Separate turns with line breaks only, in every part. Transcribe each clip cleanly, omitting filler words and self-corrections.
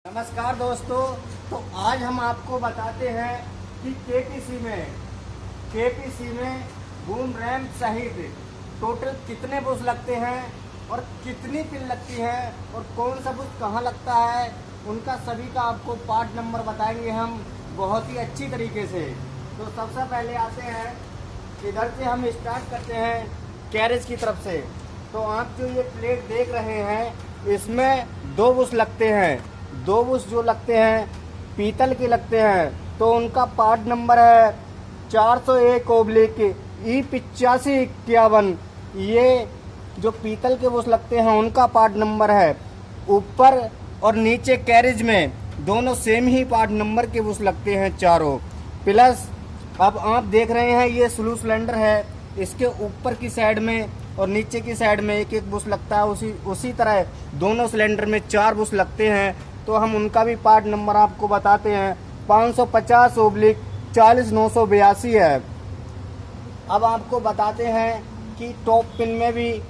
नमस्कार दोस्तों। तो आज हम आपको बताते हैं कि केपीसी में बूम रैम्प सहित टोटल कितने बुश लगते हैं और कितनी पिन लगती है और कौन सा बुश कहाँ लगता है, उनका सभी का आपको पार्ट नंबर बताएंगे हम बहुत ही अच्छी तरीके से। तो सबसे पहले आते हैं इधर से, हम स्टार्ट करते हैं कैरेज की तरफ से। तो आप जो ये प्लेट देख रहे हैं इसमें दो बुश लगते हैं। दो बुश जो लगते हैं पीतल के लगते हैं, तो उनका पार्ट नंबर है 401/E8551। ये जो पीतल के बुश लगते हैं उनका पार्ट नंबर है। ऊपर और नीचे कैरेज में दोनों सेम ही पार्ट नंबर के बुश लगते हैं चारों। प्लस अब आप देख रहे हैं ये स्लू सिलेंडर है, इसके ऊपर की साइड में और नीचे की साइड में एक एक बुश लगता है। उसी तरह दोनों सिलेंडर में 4 बुश लगते हैं। तो हम उनका भी पार्ट नंबर आपको बताते हैं। 550/40982 है। अब आपको बताते हैं कि टॉप पिन में भी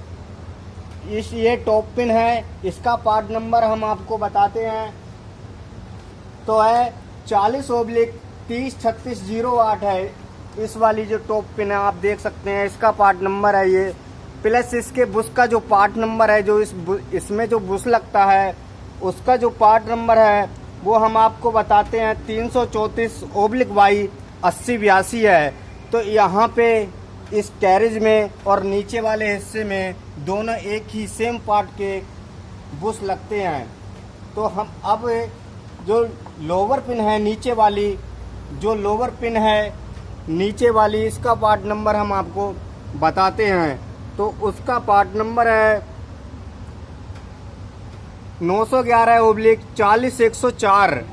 ये टॉप पिन है, इसका पार्ट नंबर हम आपको बताते हैं। तो है 40/303608 है। इस वाली जो टॉप पिन है आप देख सकते हैं, इसका पार्ट नंबर है ये। प्लस इसके बुश का जो पार्ट नंबर है, जो इसमें जो बुश लगता है उसका जो पार्ट नंबर है वो हम आपको बताते हैं 334/8082 है। तो यहाँ पे इस कैरेज में और नीचे वाले हिस्से में दोनों एक ही सेम पार्ट के बुश लगते हैं। तो हम अब जो लोअर पिन है नीचे वाली, जो लोअर पिन है नीचे वाली, इसका पार्ट नंबर हम आपको बताते हैं। तो उसका पार्ट नंबर है 911/40104।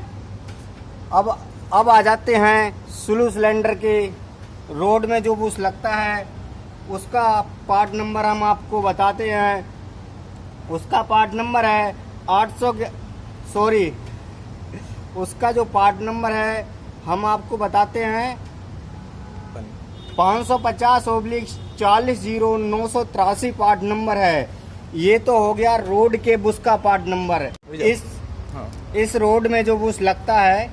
अब आ जाते हैं स्लू सिलेंडर के रोड में जो बुश लगता है उसका पार्ट नंबर हम आपको बताते हैं। उसका पार्ट नंबर है उसका जो पार्ट नंबर है हम आपको बताते हैं 550/40983 पार्ट नंबर है। ये तो हो गया रोड के बुश का पार्ट नंबर। इस रोड में जो बुश लगता है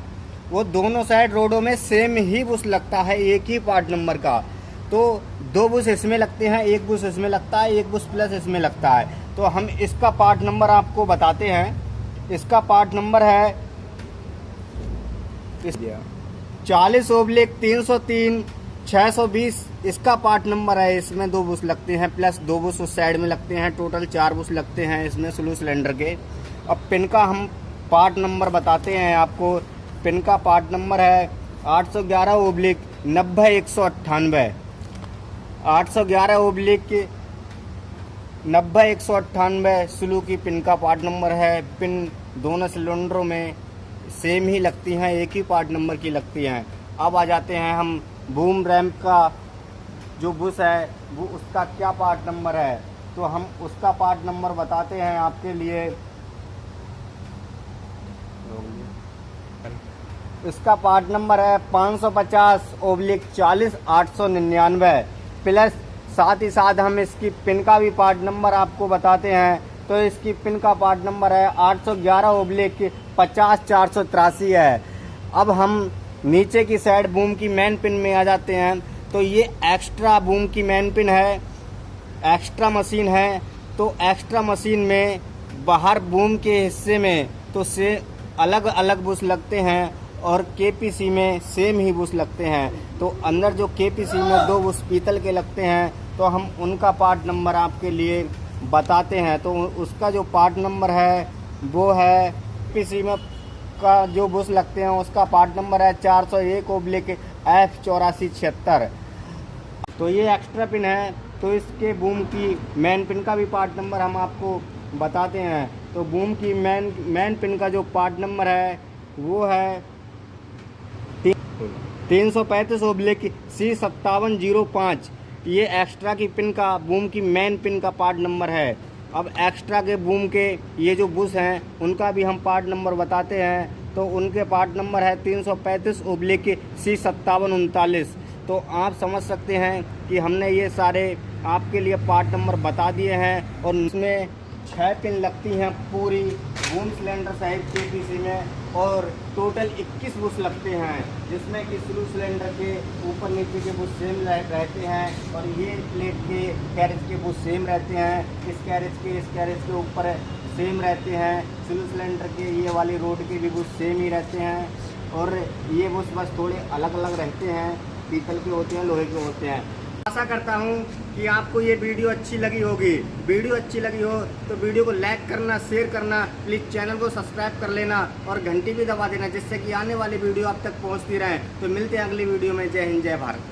वो दोनों साइड रोडों में सेम ही बुश लगता है, एक ही पार्ट नंबर का। तो 2 बुश इसमें लगते हैं, 1 बुश इसमें लगता है, 1 बुश प्लस इसमें लगता है। तो हम इसका पार्ट नंबर आपको बताते हैं। इसका पार्ट नंबर है 40/303/620। इसका पार्ट नंबर है। इसमें 2 बुश लगते हैं प्लस 2 बुश उस साइड में लगते हैं, टोटल 4 बुश लगते हैं इसमें स्लू सिलेंडर के। अब पिन का हम पार्ट नंबर बताते हैं आपको। पिन का पार्ट नंबर है 811/90198। 811/90198 स्लू की पिन का पार्ट नंबर है। पिन दोनों सिलेंडरों में सेम ही लगती हैं, एक ही पार्ट नंबर की लगती हैं। अब आ जाते हैं हम बूम रैम्प का जो बुश है वो उसका क्या पार्ट नंबर है। तो हम उसका पार्ट नंबर बताते हैं आपके लिए। इसका पार्ट नंबर है 550/40899। प्लस साथ ही साथ हम इसकी पिन का भी पार्ट नंबर आपको बताते हैं। तो इसकी पिन का पार्ट नंबर है 811/50483 है। अब हम नीचे की साइड बूम की मेन पिन में आ जाते हैं। तो ये एक्स्ट्रा बूम की मेन पिन है, एक्स्ट्रा मशीन है। तो एक्स्ट्रा मशीन में बाहर बूम के हिस्से में तो से अलग अलग बुश लगते हैं और केपीसी में सेम ही बुश लगते हैं। तो अंदर जो केपीसी में 2 बुश पीतल के लगते हैं, तो हम उनका पार्ट नंबर आपके लिए बताते हैं। तो उसका जो पार्ट नंबर है वो है केपीसी में का जो बुश लगते हैं उसका पार्ट नंबर है 401/F8476। तो ये एक्स्ट्रा पिन है। तो इसके बूम की मेन पिन का भी पार्ट नंबर हम आपको बताते हैं। तो बूम की मेन पिन का जो पार्ट नंबर है वो है 335/C5705। ये एक्स्ट्रा की पिन का बूम की मेन पिन का पार्ट नंबर है। अब एक्स्ट्रा के बूम के ये जो बुश हैं उनका भी हम पार्ट नंबर बताते हैं। तो उनके पार्ट नंबर है 335/C5739। तो आप समझ सकते हैं कि हमने ये सारे आपके लिए पार्ट नंबर बता दिए हैं और इसमें 6 पिन लगती हैं पूरी बूम सिलेंडर साहिब KPC में, और टोटल 21 बुश लगते हैं, जिसमें कि स्लू सिलेंडर के ऊपर नीचे के बुश सेम रहते हैं, और ये प्लेट के कैरेज के बुश सेम रहते हैं। इस कैरेज के ऊपर सेम रहते हैं। स्लू सिलेंडर के ये वाली रोड के भी बुश सेम ही रहते हैं, और ये बुश बस थोड़े अलग अलग रहते हैं, पीतल के होते हैं, लोहे के होते हैं। आशा करता हूँ कि आपको ये वीडियो अच्छी लगी होगी। वीडियो अच्छी लगी हो तो वीडियो को लाइक करना, शेयर करना, प्लीज़ चैनल को सब्सक्राइब कर लेना और घंटी भी दबा देना, जिससे कि आने वाली वीडियो आप तक पहुँचती रहे। तो मिलते हैं अगली वीडियो में। जय हिंद, जय भारत।